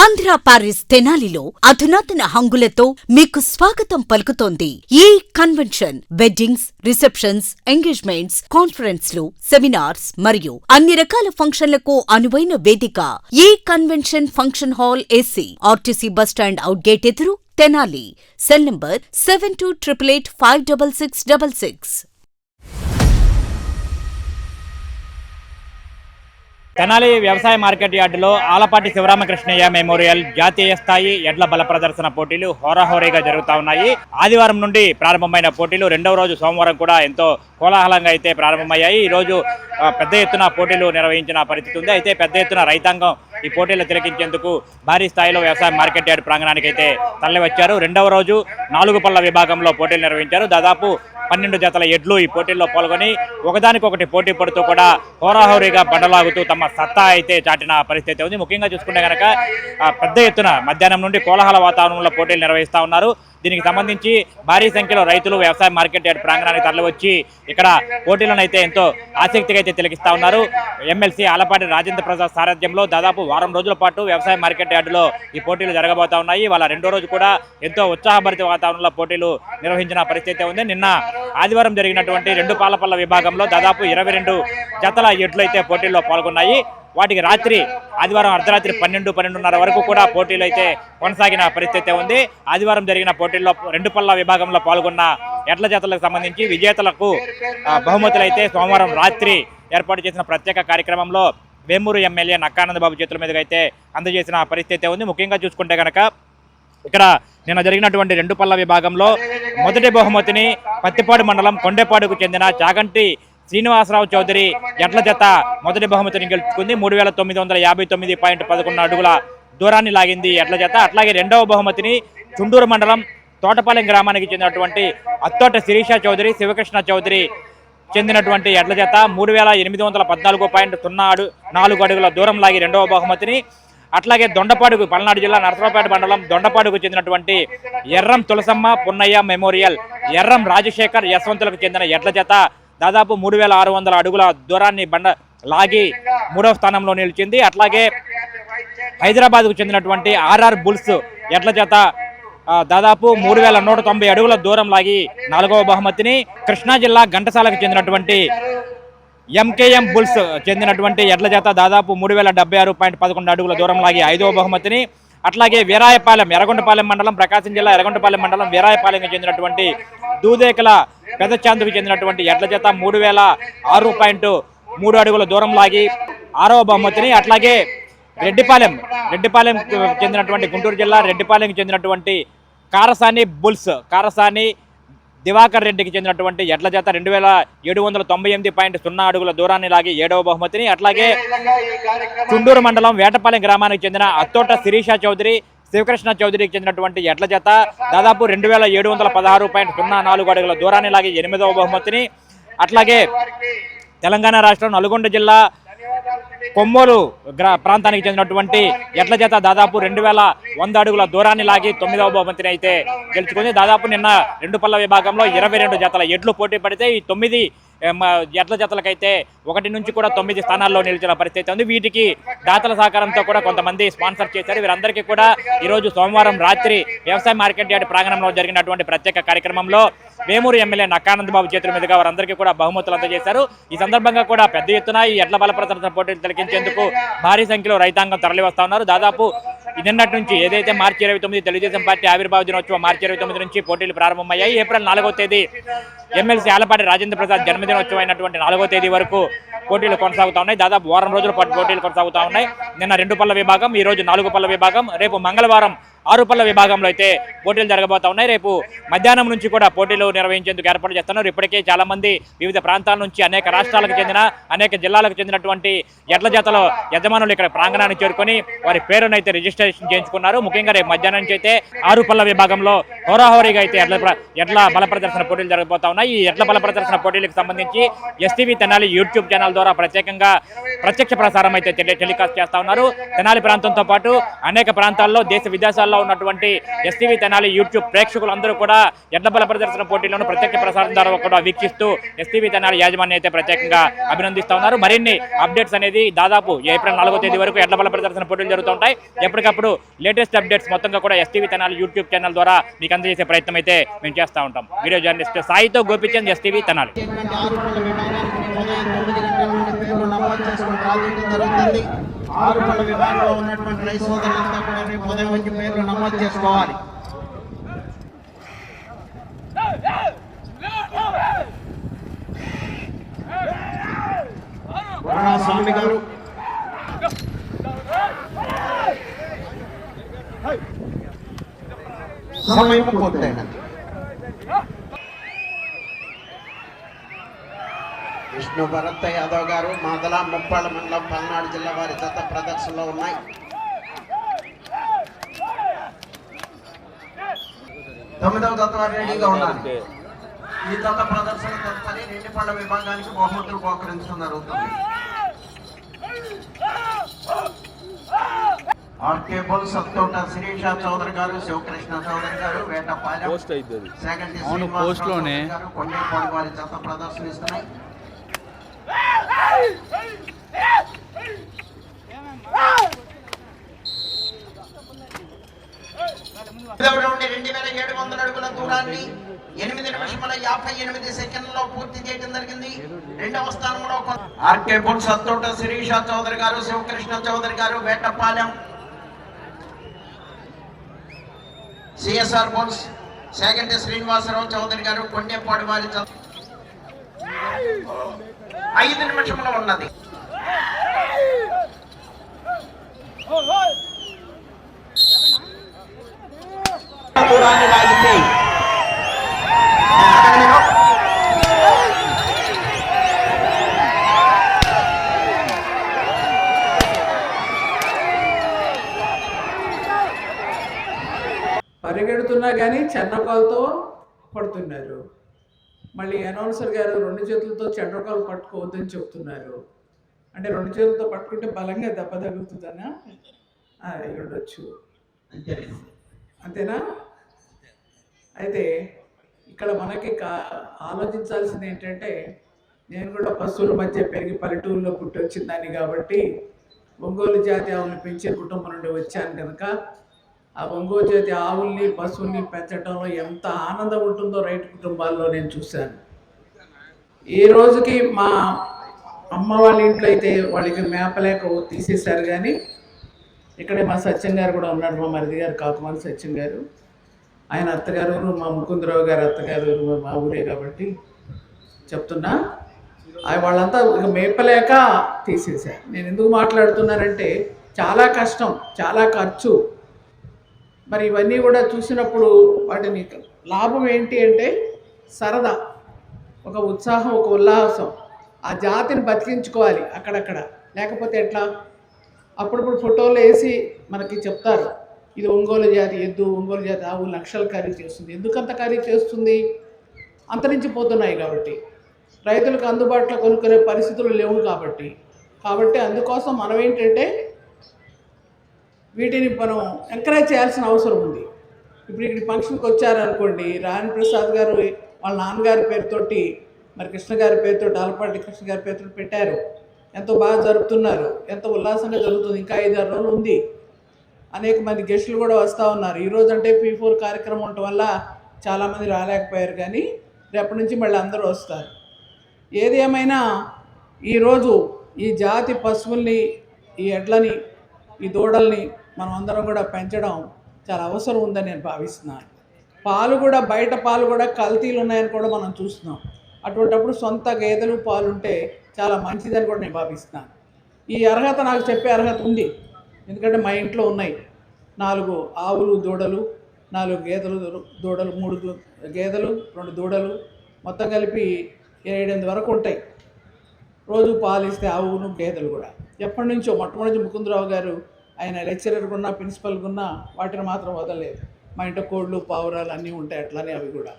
Andhra Paris తెనాలిలో అధునాతన హంగులతో మీకు స్వాగతం పలుకుతోంది ఈ కన్వెన్షన్. వెడ్డింగ్స్, రిసెప్షన్స్, ఎంగేజ్మెంట్స్, కాన్ఫరెన్స్లు, సెమినార్స్ మరియు అన్ని రకాల ఫంక్షన్లకు అనువైన వేదిక. ఈ convention function hall AC, RTC bus stand out gate ఎదురు, తెనాలి. Cell number 7288856666. తెనాలి వ్యవసాయ మార్కెట్ యార్డులో ఆలపాటి శివరామకృష్ణయ్య మెమోరియల్ జాతీయ స్థాయి ఎడ్ల బల ప్రదర్శన పోటీలు హోరాహోరీగా జరుగుతూ ఉన్నాయి. ఆదివారం నుండి ప్రారంభమైన పోటీలు రెండవ రోజు సోమవారం కూడా ఎంతో కోలాహలంగా అయితే ప్రారంభమయ్యాయి. ఈ రోజు పెద్ద ఎత్తున పోటీలు నిర్వహించిన పరిస్థితి ఉంది. అయితే పెద్ద ఎత్తున రైతాంగం ఈ పోటీలు తిలకించేందుకు భారీ స్థాయిలో వ్యవసాయ మార్కెట్ యార్డు ప్రాంగణానికి అయితే తరలివచ్చారు. రెండవ రోజు 4 పళ్ళ విభాగంలో పోటీలు నిర్వహించారు. దాదాపు 12 జతల ఎడ్లు ఈ పోటీల్లో పాల్గొని ఒకదానికొకటి పోటీ పడుతూ కూడా హోరాహోరీగా బండలాగుతూ తమ సత్తా అయితే చాటిన పరిస్థితి ఉంది. ముఖ్యంగా చూసుకుంటే కనుక పెద్ద ఎత్తున మధ్యాహ్నం నుండి కోలాహల వాతావరణంలో పోటీలు నిర్వహిస్తూ ఉన్నారు. దీనికి సంబంధించి భారీ సంఖ్యలో రైతులు వ్యవసాయ మార్కెట్ యార్డ్ ప్రాంగణానికి తరలివచ్చి ఇక్కడ పోటీలను అయితే ఎంతో ఆసక్తిగా అయితే తిలకిస్తూ ఉన్నారు. ఎమ్మెల్సీ ఆలపాటి రాజేంద్ర ప్రసాద్ సారథ్యంలో దాదాపు వారం రోజుల పాటు వ్యవసాయ మార్కెట్ యార్డులో ఈ పోటీలు జరగబోతా ఉన్నాయి. వాళ్ళ రెండో రోజు కూడా ఎంతో ఉత్సాహభరిత వాతావరణంలో పోటీలు నిర్వహించిన పరిస్థితి ఉంది. నిన్న ఆదివారం జరిగినటువంటి 2 పాలపల్ల విభాగంలో దాదాపు 22 జతల ఎడ్లు అయితే పోటీల్లో పాల్గొన్నాయి. వాటికి రాత్రి ఆదివారం అర్ధరాత్రి 12-12:30 వరకు కూడా పోటీలు అయితే కొనసాగిన పరిస్థితి ఉంది. ఆదివారం జరిగిన పోటీల్లో 2 పళ్ళ విభాగంలో పాల్గొన్న ఎడ్ల జతలకు సంబంధించి విజేతలకు బహుమతులు అయితే సోమవారం రాత్రి ఏర్పాటు చేసిన ప్రత్యేక కార్యక్రమంలో వేమూరు ఎమ్మెల్యే నక్కానంద బాబు చేతుల మీదుగా అయితే అందజేసిన పరిస్థితి ఉంది. ముఖ్యంగా చూసుకుంటే కనుక ఇక్కడ నిన్న జరిగినటువంటి 2 పళ్ళ విభాగంలో మొదటి బహుమతిని పత్తిపాడు మండలం కొండేపాడుకు చెందిన చాగంటి శ్రీనివాసరావు చౌదరి ఎడ్ల జత మొదటి బహుమతిని గెలుచుకుంది. 3959.11 అడుగుల దూరాన్ని లాగింది ఎడ్ల జత. అట్లాగే రెండవ బహుమతిని చుండూరు మండలం తోటపాలెం గ్రామానికి చెందినటువంటి అత్తోట శిరీష చౌదరి, శివకృష్ణ చౌదరి చెందినటువంటి ఎడ్ల జత 3814.04 అడుగుల దూరం లాగి రెండవ బహుమతిని, అట్లాగే దొండపాడుకు పల్నాడు జిల్లా నరసరావుపేట మండలం దొండపాడుకు చెందినటువంటి ఎర్రం తులసమ్మ పున్నయ్య మెమోరియల్ ఎర్రం రాజశేఖర్ యశ్వంతులకు చెందిన ఎడ్ల జత దాదాపు 3600 అడుగుల దూరాన్ని బండ లాగి 3వ స్థానంలో నిలిచింది. అట్లాగే హైదరాబాద్కు చెందినటువంటి ఆర్ఆర్ బుల్స్ ఎడ్ల జత దాదాపు 3190 అడుగుల దూరం లాగి 4వ బహుమతిని, కృష్ణా జిల్లా ఘంటసాలకు చెందినటువంటి ఎంకేఎం బుల్స్ చెందినటువంటి ఎడ్ల జత దాదాపు 3076.11 అడుగుల దూరం లాగి 5వ బహుమతిని, అట్లాగే వీరాయపాలెం ఎర్రగొండపాలెం మండలం ప్రకాశం జిల్లా ఎర్రగొండపాలెం మండలం వీరాయపాలెంకి చెందినటువంటి దూదేకల పెదచాందుకు చెందినటువంటి ఎడ్ల జత 3006.3 అడుగుల దూరం లాగి 6వ బహుమతిని, అట్లాగే రెడ్డిపాలెం చెందినటువంటి గుంటూరు జిల్లా రెడ్డిపాలెంకి చెందినటువంటి కారసాని దివాకర్ రెడ్డికి చెందినటువంటి ఎడ్ల జత 2798.0 అడుగుల దూరాన్ని లాగి 7వ బహుమతిని, అట్లాగే చుండూరు మండలం వేటపాలెం గ్రామానికి చెందిన అత్తోట శిరీష చౌదరి, శివకృష్ణ చౌదరికి చెందినటువంటి ఎడ్ల జత దాదాపు 2716.04 అడుగుల దూరాన్ని లాగి 8వ బహుమతిని, అట్లాగే తెలంగాణ రాష్ట్రం నల్గొండ జిల్లా కొమ్మూరు ప్రాంతానికి చెందినటువంటి ఎడ్ల జత దాదాపు 2100 అడుగుల దూరాన్ని లాగి 9వ బహుమతిని అయితే గెలుచుకుంది. దాదాపు నిన్న 2 పళ్ళ విభాగంలో 22 జతల ఎడ్లు పోటీ పడితే ఈ 9 ఎడ్ల జతలకైతే 1 నుంచి కూడా 9 స్థానాల్లో నిలిచిన పరిస్థితి ఉంది. వీటికి దాతల సహకారంతో కూడా కొంతమంది స్పాన్సర్ చేశారు. వీరందరికీ కూడా ఈరోజు సోమవారం రాత్రి వ్యవసాయ మార్కెట్ యార్డ్ ప్రాంగణంలో జరిగినటువంటి ప్రత్యేక కార్యక్రమంలో వేమూరు ఎమ్మెల్యే నక్కానంద బాబు చేతుల మీదుగా వారందరికీ కూడా బహుమతులు అందజేశారు. ఈ సందర్భంగా కూడా పెద్ద ఎత్తున ఈ ఎడ్ల బల ప్రదర్శన పోటీలు తిలకించేందుకు భారీ సంఖ్యలో రైతాంగం తరలి వస్తా ఉన్నారు. దాదాపు నిన్నటి నుంచి ఏదైతే మార్చి 29 తెలుగుదేశం పార్టీ ఆవిర్భావ దినోత్సవం మార్చి 29 నుంచి పోటీలు ప్రారంభమయ్యాయి. ఏప్రిల్ 4వ తేదీ ఎమ్మెల్సీ ఆలపాటి రాజేంద్ర ప్రసాద్ జన్మదినోత్సవం అయినటువంటి 4వ తేదీ వరకు పోటీలు కొనసాగుతూ ఉన్నాయి. దాదాపు వారం రోజుల పాటు పోటీలు కొనసాగుతూ ఉన్నాయి. నిన్న 2 పళ్ళ విభాగం, ఈ రోజు 4 పళ్ళ విభాగం, రేపు మంగళవారం 6 పళ్ళ విభాగంలో అయితే పోటీలు జరగబోతా ఉన్నాయి. రేపు మధ్యాహ్నం నుంచి కూడా పోటీలు నిర్వహించేందుకు ఏర్పాటు చేస్తున్నారు. ఇప్పటికే చాలా మంది వివిధ ప్రాంతాల నుంచి అనేక రాష్ట్రాలకు చెందిన అనేక జిల్లాలకు చెందినటువంటి ఎడ్ల జతల యజమానులు ఇక్కడ ప్రాంగణానికి చేరుకొని వారి పేరునైతే రిజిస్ట్రేషన్ చేయించుకున్నారు. ముఖ్యంగా రేపు మధ్యాహ్నం నుంచి అయితే 6 పళ్ళ విభాగంలో హోరాహోరీగా అయితే ఎడ్ల బల ప్రదర్శన పోటీలు జరగబోతా ఉన్నాయి. ఈ ఎడ్ల బల ప్రదర్శన పోటీలకు సంబంధించి ఎస్టీవీ తెనాలి యూట్యూబ్ ఛానల్ ద్వారా ప్రత్యక్ష ప్రసారం అయితే టెలికాస్ట్ చేస్తా ఉన్నారు. తెనాలి ప్రాంతంతో పాటు అనేక ప్రాంతాల్లో దేశ విదేశాల్లో ఉన్నటువంటి ఎస్టీవీ తెనాలి యూట్యూబ్ ప్రేక్షకులందరూ కూడా ఎడ్ల బల ప్రదర్శన పోటీలను ప్రత్యక్ష ప్రసారం ద్వారా కూడా వీక్షిస్తూ ఎస్టీవీ తెనాలి యాజమాన్యం అయితే ప్రత్యేకంగా అభినందిస్తా ఉన్నారు. మరిన్ని అప్డేట్స్ అనేది దాదాపు ఏప్రిల్ 4వ తేదీ వరకు ఎడ్ల బల ప్రదర్శన పోటీలు జరుగుతుంటాయి. ఎప్పటికప్పుడు లేటెస్ట్ అప్డేట్స్ మొత్తంగా కూడా ఎస్టీవీ తెనాలి యూట్యూబ్ ఛానల్ ద్వారా మీకు అందజేసే ప్రయత్నం అయితే మేము చేస్తూ ఉంటాం. వీడియో జర్నలిస్ట్ సాయితో గోపిచంద్, ఎస్టీవీ తెనాలి. ఆరుపల్ల విభాగంలో ఉన్నటువంటి రైతు సోదరులంతా కూడా రేపు ఉదయం వచ్చి పేర్లు నమోదు చేసుకోవాలి. స్వామి గారు సమయం పూర్తయినది. విష్ణు భరత్ యాదవ్ గారు మాదల ముప్పాళ్ళ మండలం పల్నాడు జిల్లా వారి జత ప్రదర్శనలో ఉన్నాయి. తొమ్మిదవ జత వారు రెడీగా ఉండాలి. ఈ జత ప్రదర్శన తదుపరి రెండు పళ్ళ విభాగానికి బహుమతులు బహుకరించడం జరుగుతుంది. ఆర్కే బోల్ సత్తోట శిరీష చౌదరి గారు, శివకృష్ణ చౌదరి గారు, వేటపాలెం సెకండ్ శ్రీనివాస గారు కొండేపాడు వారి జత ప్రదర్శనిస్తున్నాయి. రౌండ్ 2700 అడుగుల దూరాన్ని 8 నిమిషముల 58 సెకండ్లలో పూర్తి చేయడం జరిగింది. రెండవ స్థానంలో ఆర్కే బోల్ సత్తోట శిరీష చౌదరి గారు, శివకృష్ణ చౌదరి గారు, వేటపాలెం సిఎస్ఆర్ బోల్స్ సెకండ్ శ్రీనివాసరావు చౌదరి గారు, కొండేపాడు వారి 5 నిమిషంలో ఉన్నది. దూరాన్ని లాగితే పరిగెడుతున్నా కానీ చెన్నకాలతో పడుతున్నారు. మళ్ళీ అనౌన్సర్ గారు 2 చేతులతో చెడ్రకాలు పట్టుకోవద్దని చెప్తున్నారు. అంటే 2 చేతులతో పట్టుకుంటే బలంగా దెబ్బ తగులుతుందనా ఉండొచ్చు, అంతేనా? అయితే ఇక్కడ మనకి ఆలోచించాల్సింది ఏంటంటే, నేను కూడా పశువుల మధ్య పెరిగి పల్లెటూరులో పుట్టి వచ్చిందాన్ని కాబట్టి ఒంగోలు జాతి ఆవుల్ని పెంచే కుటుంబం నుండి వచ్చాను కనుక ఆ ఒంగోలు జాతి ఆవుల్ని పశువుల్ని పెంచడంలో ఎంత ఆనందం ఉంటుందో రైతు కుటుంబాల్లో నేను చూశాను. ఈ రోజుకి మా అమ్మ వాళ్ళ ఇంట్లో అయితే వాళ్ళకి మేపలేక తీసేశారు, కానీ ఇక్కడే మా సత్యం గారు కూడా ఉన్నారు, మా మరిది గారు కాకుమాని సత్యం గారు. ఆయన అత్తగారు మా ముకుందరావు గారు అత్తగారు మా ఊరే కాబట్టి చెప్తున్నా, వాళ్ళంతా ఇక మేపలేక తీసేశారు. నేను ఎందుకు మాట్లాడుతున్నానంటే, చాలా కష్టం, చాలా ఖర్చు. మరి ఇవన్నీ కూడా చూసినప్పుడు వాటిని లాభం ఏంటి అంటే సరదా, ఒక ఉత్సాహం, ఒక ఉల్లాసం. ఆ జాతిని బతికించుకోవాలి అక్కడక్కడ, లేకపోతే ఎట్లా? అప్పుడప్పుడు ఫోటోలు వేసి మనకి చెప్తారు, ఇది ఒంగోలు జాతి ఎద్దు, ఒంగోలు జాతి ఆవు లక్షలు ఖరీదు చేస్తుంది. ఎందుకంత ఖరీదు చేస్తుంది? అంతరించిపోతున్నాయి కాబట్టి, రైతులకు అందుబాటులో కొనుక్కునే పరిస్థితులు లేవు కాబట్టి అందుకోసం మనం ఏంటంటే వీటిని మనం ఎంకరేజ్ చేయాల్సిన అవసరం ఉంది. ఇప్పుడు ఇక్కడ ఫంక్షన్కి వచ్చారనుకోండి, రాణి ప్రసాద్ గారు వాళ్ళ నాన్నగారి పేరుతోటి, మరి కృష్ణ గారి పేరుతో, ఆలపాటి కృష్ణ గారి పేరుతో పెట్టారు. ఎంతో బాగా జరుపుతున్నారు, ఎంతో ఉల్లాసంగా జరుగుతుంది. ఇంకా 5-6 రోజులు ఉంది. అనేక మంది గెస్టులు కూడా వస్తూ ఉన్నారు. ఈరోజు అంటే P4 కార్యక్రమం ఉండటం వల్ల చాలామంది రాలేకపోయారు, కానీ రేపటి నుంచి మళ్ళీ అందరూ వస్తారు. ఏది ఏమైనా ఈరోజు ఈ జాతి పశువుల్ని, ఈ ఎడ్లని, ఈ దూడల్ని మనం అందరం కూడా పెంచడం చాలా అవసరం ఉందని నేను భావిస్తున్నాను. పాలు కూడా, బయట పాలు కూడా కల్తీలు ఉన్నాయని కూడా మనం చూస్తున్నాం. అటువంటిప్పుడు సొంత గేదెలు పాలు ఉంటే చాలా మంచిదని కూడా నేను భావిస్తున్నాను. ఈ అర్హత నాకు చెప్పే అర్హత ఉంది, ఎందుకంటే మా ఇంట్లో ఉన్నాయి 4 ఆవులు, దూడలు, 4 గేదెలు, దూడలు, 3 గేదెలు, 2 దూడలు, మొత్తం కలిపి 7-8 వరకు ఉంటాయి. రోజు పాలు ఇస్తే ఆవును, గేదెలు కూడా. ఎప్పటి నుంచో మొట్టమొదటి ముకుందరావు గారు ఆయన లెక్చరర్గా ఉన్నా, ప్రిన్సిపల్గా ఉన్నా వాటిని మాత్రం వదలలేదు. మా ఇంట్లో కోళ్ళు పావురాలు అన్నీ ఉంటాయి, అట్లానే అవి కూడా.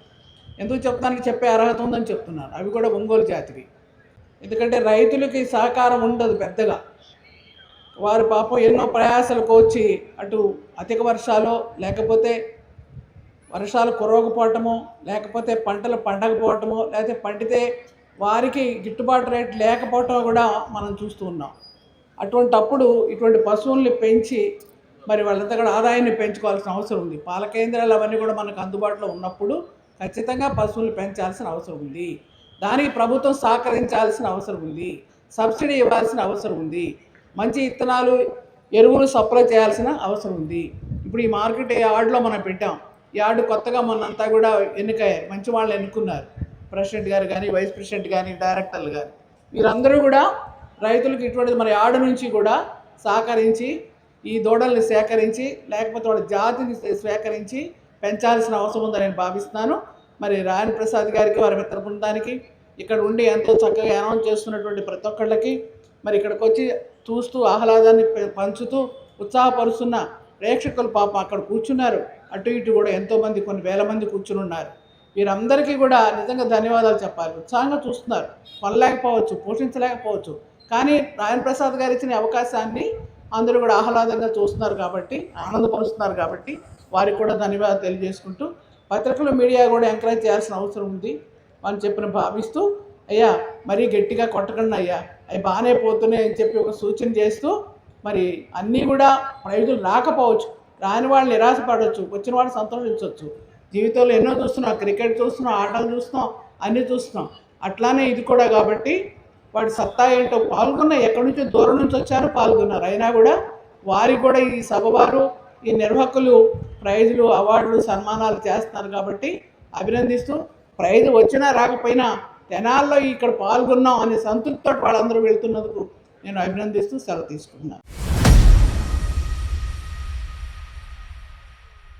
ఎందుకు చెప్తానికి చెప్పే అర్హత ఉందని చెప్తున్నాను. అవి కూడా ఒంగోలు జాతివి. ఎందుకంటే రైతులకి సహకారం ఉండదు పెద్దగా. వారు పాపం ఎన్నో ప్రయాసాలు కోర్చి అటు అధిక వర్షాలు, లేకపోతే వర్షాలు కురవకపోవటమో, లేకపోతే పంటలు పండకపోవటమో, లేకపోతే పండితే వారికి గిట్టుబాటు రేట్ లేకపోవటం కూడా మనం చూస్తూ ఉన్నాం. అటువంటప్పుడు ఇటువంటి పశువుల్ని పెంచి మరి వాళ్ళంతా కూడా ఆదాయాన్ని పెంచుకోవాల్సిన అవసరం ఉంది. పాల కేంద్రాలు అవన్నీ కూడా మనకు అందుబాటులో ఉన్నప్పుడు ఖచ్చితంగా పశువుల్ని పెంచాల్సిన అవసరం ఉంది. దానికి ప్రభుత్వం సహకరించాల్సిన అవసరం ఉంది. సబ్సిడీ ఇవ్వాల్సిన అవసరం ఉంది. మంచి విత్తనాలు, ఎరువులు సప్లై చేయాల్సిన అవసరం ఉంది. ఇప్పుడు ఈ మార్కెట్ యార్డ్లో మనం పెట్టాం. యార్డు కొత్తగా మొన్నంతా కూడా ఎన్నికయ్యారు, మంచి వాళ్ళని ఎన్నుకున్నారు. ప్రెసిడెంట్ గారు కానీ, వైస్ ప్రెసిడెంట్ కానీ, డైరెక్టర్లు కానీ, వీరందరూ కూడా రైతులకు ఇటువంటిది మన యార్డు నుంచి కూడా సహకరించి ఈ దూడల్ని సేకరించి, లేకపోతే వాళ్ళ జాతిని సేకరించి పెంచాల్సిన అవసరం ఉందని నేను భావిస్తున్నాను. మరి రాయన్ ప్రసాద్ గారికి, వారి మిత్ర బృందానికి, ఇక్కడ ఉండి ఎంతో చక్కగా అనౌన్స్ చేస్తున్నటువంటి ప్రతి ఒక్కళ్ళకి, మరి ఇక్కడికి వచ్చి చూస్తూ ఆహ్లాదాన్ని పంచుతూ ఉత్సాహపరుస్తున్న ప్రేక్షకులు పాపం అక్కడ కూర్చున్నారు. అటు ఇటు కూడా ఎంతోమంది, కొన్ని వేల మంది కూర్చుని ఉన్నారు. వీరందరికీ కూడా నిజంగా ధన్యవాదాలు చెప్పాలి. ఉత్సాహంగా చూస్తున్నారు. కొనలేకపోవచ్చు, పోషించలేకపోవచ్చు, కానీ రాయన్ ప్రసాద్ గారు ఇచ్చిన అవకాశాన్ని అందరూ కూడా ఆహ్లాదంగా చూస్తున్నారు కాబట్టి, ఆనందపరుస్తున్నారు కాబట్టి వారికి కూడా ధన్యవాదాలు తెలియజేసుకుంటూ, పత్రికలు, మీడియా కూడా ఎంకరేజ్ చేయాల్సిన అవసరం ఉంది అని చెప్పిన భావిస్తూ, అయ్యా మరీ గట్టిగా కొట్టకండి అయ్యా, అవి బాగానే పోతున్నాయి అని చెప్పి ఒక సూచన చేస్తూ, మరి అన్నీ కూడా రైతులు రాకపోవచ్చు, రాని వాళ్ళు నిరాశపడవచ్చు, వచ్చిన వాళ్ళు సంతోషించవచ్చు. జీవితంలో ఎన్నో చూస్తున్నాం, క్రికెట్ చూస్తున్నాం, ఆటలు చూస్తున్నాం, అన్నీ చూస్తున్నాం. అట్లానే ఇది కూడా. కాబట్టి వాడి సత్తా ఏంటో పాల్గొన్న, ఎక్కడి నుంచో దూరం నుంచి వచ్చారు, పాల్గొన్నారు. అయినా కూడా వారికి కూడా ఈ సభ వారు, ఈ నిర్వాహకులు ప్రైజులు, అవార్డులు, సన్మానాలు చేస్తున్నారు. కాబట్టి అభినందిస్తూ, ప్రైజు వచ్చినా రాకపోయినా తెనాల్లో ఇక్కడ పాల్గొన్నాం అనే సంతృప్తితో వాళ్ళందరూ వెళ్తున్నందుకు నేను అభినందిస్తూ సెలవు తీసుకుంటున్నాను.